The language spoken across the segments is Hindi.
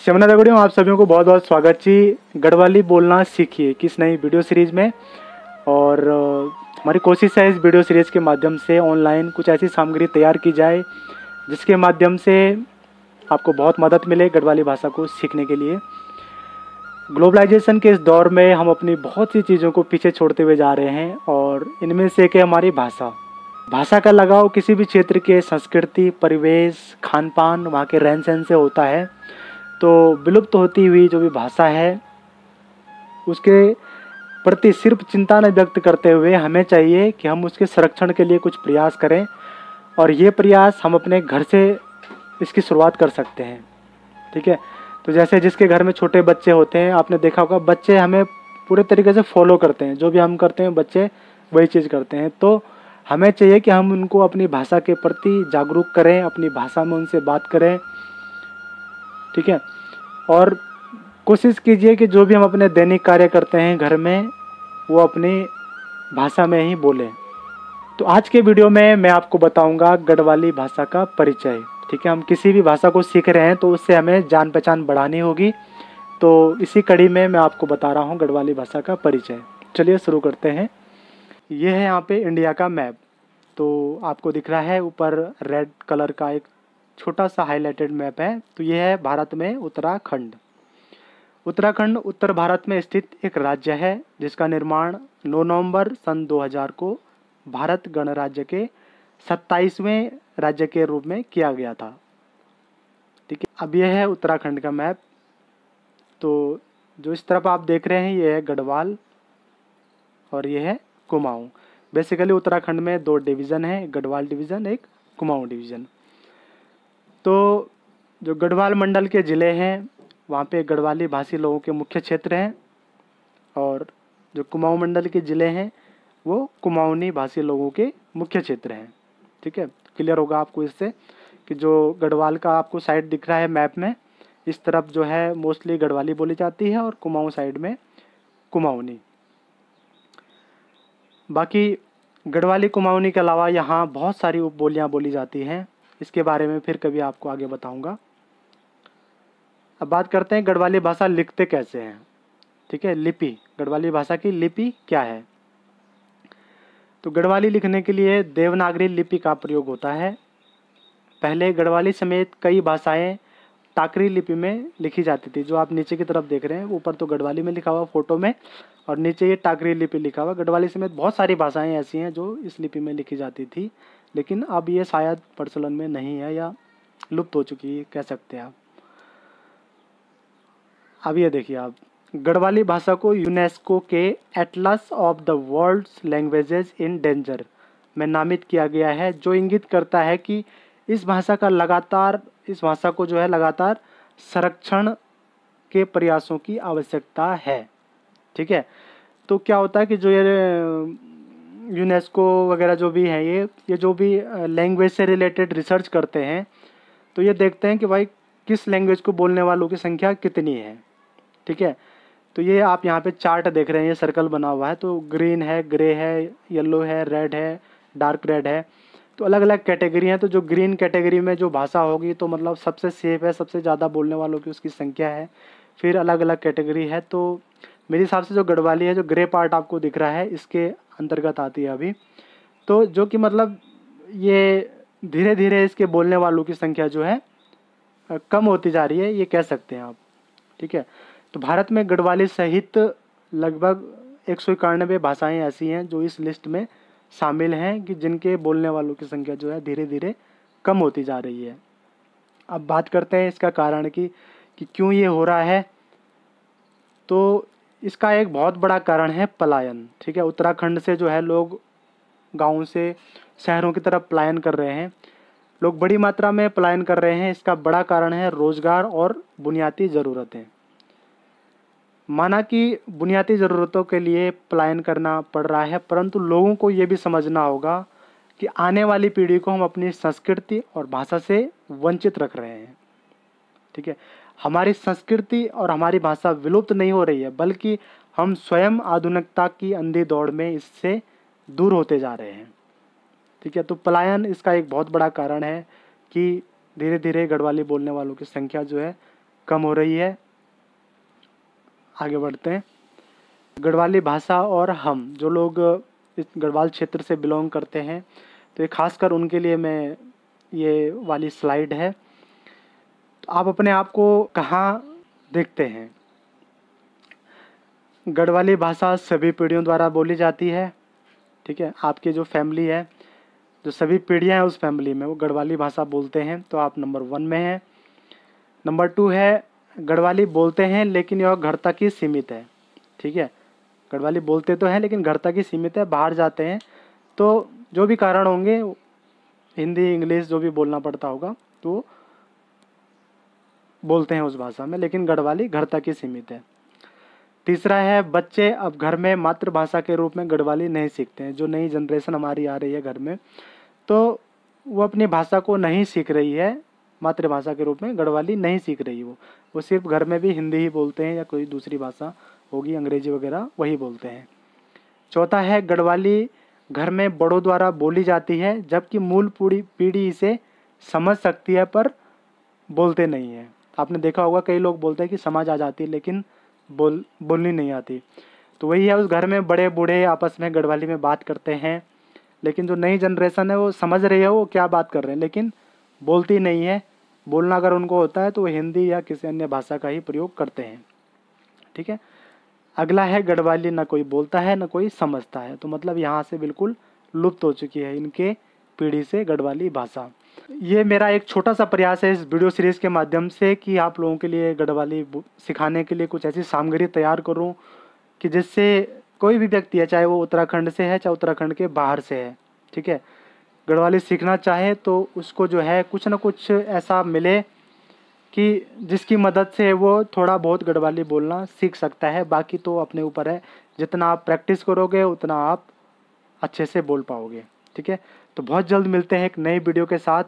शमना दगड़ियों, आप सभी को बहुत बहुत स्वागत जी। गढ़वाली बोलना सीखिए किस नई वीडियो सीरीज़ में। और हमारी कोशिश है इस वीडियो सीरीज़ के माध्यम से ऑनलाइन कुछ ऐसी सामग्री तैयार की जाए जिसके माध्यम से आपको बहुत मदद मिले गढ़वाली भाषा को सीखने के लिए। ग्लोबलाइजेशन के इस दौर में हम अपनी बहुत सी चीज़ों को पीछे छोड़ते हुए जा रहे हैं और इनमें से एक है हमारी भाषा का लगाव किसी भी क्षेत्र के संस्कृति, परिवेश, खान पान, वहाँ के रहन सहन से होता है। तो विलुप्त होती हुई जो भी भाषा है उसके प्रति सिर्फ चिंता न व्यक्त करते हुए हमें चाहिए कि हम उसके संरक्षण के लिए कुछ प्रयास करें। और ये प्रयास हम अपने घर से इसकी शुरुआत कर सकते हैं। ठीक है, तो जैसे जिसके घर में छोटे बच्चे होते हैं, आपने देखा होगा बच्चे हमें पूरे तरीके से फॉलो करते हैं, जो भी हम करते हैं बच्चे वही चीज़ करते हैं। तो हमें चाहिए कि हम उनको अपनी भाषा के प्रति जागरूक करें, अपनी भाषा में उनसे बात करें। ठीक है, और कोशिश कीजिए कि जो भी हम अपने दैनिक कार्य करते हैं घर में वो अपनी भाषा में ही बोलें। तो आज के वीडियो में मैं आपको बताऊंगा गढ़वाली भाषा का परिचय। ठीक है, हम किसी भी भाषा को सीख रहे हैं तो उससे हमें जान पहचान बढ़ानी होगी। तो इसी कड़ी में मैं आपको बता रहा हूँ गढ़वाली भाषा का परिचय। चलिए शुरू करते हैं। ये है यहाँ पे इंडिया का मैप। तो आपको दिख रहा है ऊपर रेड कलर का एक छोटा सा हाईलाइटेड मैप है। तो ये है भारत में उत्तराखंड। उत्तराखंड उत्तर भारत में स्थित एक राज्य है जिसका निर्माण 9 नवंबर सन 2000 को भारत गणराज्य के 27वें राज्य के रूप में किया गया था। ठीक है, अब यह है उत्तराखंड का मैप। तो जो इस तरफ आप देख रहे हैं ये है गढ़वाल और ये है कुमाऊं। बेसिकली उत्तराखंड में 2 डिवीज़न है, एक गढ़वाल डिवीज़न, एक कुमाऊं डिवीज़न। तो जो गढ़वाल मंडल के ज़िले हैं वहाँ पे गढ़वाली भाषी लोगों के मुख्य क्षेत्र हैं और जो कुमाऊं मंडल के ज़िले हैं वो कुमाऊनी भाषी लोगों के मुख्य क्षेत्र हैं। ठीक है, क्लियर होगा आपको इससे कि जो गढ़वाल का आपको साइड दिख रहा है मैप में, इस तरफ जो है मोस्टली गढ़वाली बोली जाती है और कुमाऊं साइड में कुमाऊनी। बाकी गढ़वाली कुमाऊनी के अलावा यहाँ बहुत सारी उपबोलियाँ बोली जाती हैं, इसके बारे में फिर कभी आपको आगे बताऊँगा। अब बात करते हैं गढ़वाली भाषा लिखते कैसे हैं। ठीक है, लिपि, गढ़वाली भाषा की लिपि क्या है। तो गढ़वाली लिखने के लिए देवनागरी लिपि का प्रयोग होता है। पहले गढ़वाली समेत कई भाषाएं टाकरी लिपि में लिखी जाती थी। जो आप नीचे की तरफ देख रहे हैं ऊपर तो गढ़वाली में लिखा हुआ फोटो में और नीचे ये टाकरी लिपि लिखा हुआ। गढ़वाली समेत बहुत सारी भाषाएं ऐसी हैं जो इस लिपि में लिखी जाती थी, लेकिन अब ये शायद प्रचलन में नहीं है या लुप्त हो चुकी है कह सकते हैं आप। अब ये देखिए आप, गढ़वाली भाषा को यूनेस्को के Atlas of the World's Languages in Danger में नामित किया गया है, जो इंगित करता है कि इस भाषा को जो है लगातार संरक्षण के प्रयासों की आवश्यकता है। ठीक है, तो क्या होता है कि जो ये यूनेस्को वगैरह जो भी है ये जो भी लैंग्वेज से रिलेटेड रिसर्च करते हैं तो ये देखते हैं कि भाई किस लैंग्वेज को बोलने वालों की संख्या कितनी है। ठीक है, तो ये आप यहाँ पे चार्ट देख रहे हैं, ये सर्कल बना हुआ है। तो ग्रीन है, ग्रे है, येलो है, रेड है, डार्क रेड है। तो अलग अलग कैटेगरी हैं। तो जो ग्रीन कैटेगरी में जो भाषा होगी तो मतलब सबसे सेफ है, सबसे ज़्यादा बोलने वालों की उसकी संख्या है। फिर अलग अलग कैटेगरी है। तो मेरे हिसाब से जो गढ़वाली है, जो ग्रे पार्ट आपको दिख रहा है, इसके अंतर्गत आती है अभी। तो जो कि मतलब ये धीरे धीरे इसके बोलने वालों की संख्या जो है कम होती जा रही है, ये कह सकते हैं आप। ठीक है, तो भारत में गढ़वाली सहित लगभग 191 भाषाएं ऐसी हैं जो इस लिस्ट में शामिल हैं कि जिनके बोलने वालों की संख्या जो है धीरे धीरे कम होती जा रही है। अब बात करते हैं इसका कारण कि क्यों ये हो रहा है। तो इसका एक बहुत बड़ा कारण है पलायन। ठीक है, उत्तराखंड से जो है लोग गाँव से शहरों की तरफ पलायन कर रहे हैं। लोग बड़ी मात्रा में पलायन कर रहे हैं। इसका बड़ा कारण है रोजगार और बुनियादी ज़रूरतें। माना कि बुनियादी ज़रूरतों के लिए पलायन करना पड़ रहा है, परंतु लोगों को ये भी समझना होगा कि आने वाली पीढ़ी को हम अपनी संस्कृति और भाषा से वंचित रख रहे हैं। ठीक है, हमारी संस्कृति और हमारी भाषा विलुप्त नहीं हो रही है, बल्कि हम स्वयं आधुनिकता की अंधी दौड़ में इससे दूर होते जा रहे हैं। ठीक है, तो पलायन इसका एक बहुत बड़ा कारण है कि धीरे धीरे गढ़वाली बोलने वालों की संख्या जो है कम हो रही है। आगे बढ़ते हैं। गढ़वाली भाषा और हम, जो लोग इस गढ़वाल क्षेत्र से बिलोंग करते हैं, तो ये खासकर उनके लिए मैं ये वाली स्लाइड है। तो आप अपने आप को कहाँ देखते हैं? गढ़वाली भाषा सभी पीढ़ियों द्वारा बोली जाती है, ठीक है। आपकी जो फैमिली है, जो सभी पीढ़ियाँ हैं उस फैमिली में वो गढ़वाली भाषा बोलते हैं, तो आप नंबर 1 में हैं। नंबर 2 है गढ़वाली बोलते हैं लेकिन यह घर तक ही सीमित है, ठीक है। गढ़वाली बोलते तो हैं लेकिन घर तक ही सीमित है, बाहर जाते हैं तो जो भी कारण होंगे, हिंदी इंग्लिश जो भी बोलना पड़ता होगा तो बोलते हैं उस भाषा में, लेकिन गढ़वाली घर तक ही सीमित है। तीसरा है बच्चे अब घर में मातृभाषा के रूप में गढ़वाली नहीं सीखते हैं। जो नई जनरेशन हमारी आ रही है घर में, तो वो अपनी भाषा को नहीं सीख रही है, मातृभाषा के रूप में गढ़वाली नहीं सीख रही। वो सिर्फ घर में भी हिंदी ही बोलते हैं या कोई दूसरी भाषा होगी, अंग्रेजी वगैरह, वही बोलते हैं। चौथा है गढ़वाली घर में बड़ों द्वारा बोली जाती है, जबकि मूल पीढ़ी इसे समझ सकती है पर बोलते नहीं है। आपने देखा होगा कई लोग बोलते हैं कि समझ आ जाती है लेकिन बोलनी नहीं आती। तो वही है, उस घर में बड़े बूढ़े आपस में गढ़वाली में बात करते हैं, लेकिन जो नई जनरेशन है वो समझ रही है वो क्या बात कर रहे हैं, लेकिन बोलती नहीं है। बोलना अगर उनको होता है तो वो हिंदी या किसी अन्य भाषा का ही प्रयोग करते हैं, ठीक है। अगला है गढ़वाली न कोई बोलता है न कोई समझता है, तो मतलब यहाँ से बिल्कुल लुप्त हो चुकी है इनके पीढ़ी से गढ़वाली भाषा। ये मेरा एक छोटा सा प्रयास है इस वीडियो सीरीज़ के माध्यम से कि आप लोगों के लिए गढ़वाली सिखाने के लिए कुछ ऐसी सामग्री तैयार करूं कि जिससे कोई भी व्यक्ति है, चाहे वो उत्तराखंड से है चाहे उत्तराखंड के बाहर से है, ठीक है, गढ़वाली सीखना चाहे तो उसको जो है कुछ ना कुछ ऐसा मिले कि जिसकी मदद से वो थोड़ा बहुत गढ़वाली बोलना सीख सकता है। बाकी तो अपने ऊपर है, जितना आप प्रैक्टिस करोगे उतना आप अच्छे से बोल पाओगे, ठीक है। तो बहुत जल्द मिलते हैं एक नई वीडियो के साथ,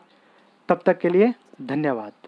तब तक के लिए धन्यवाद।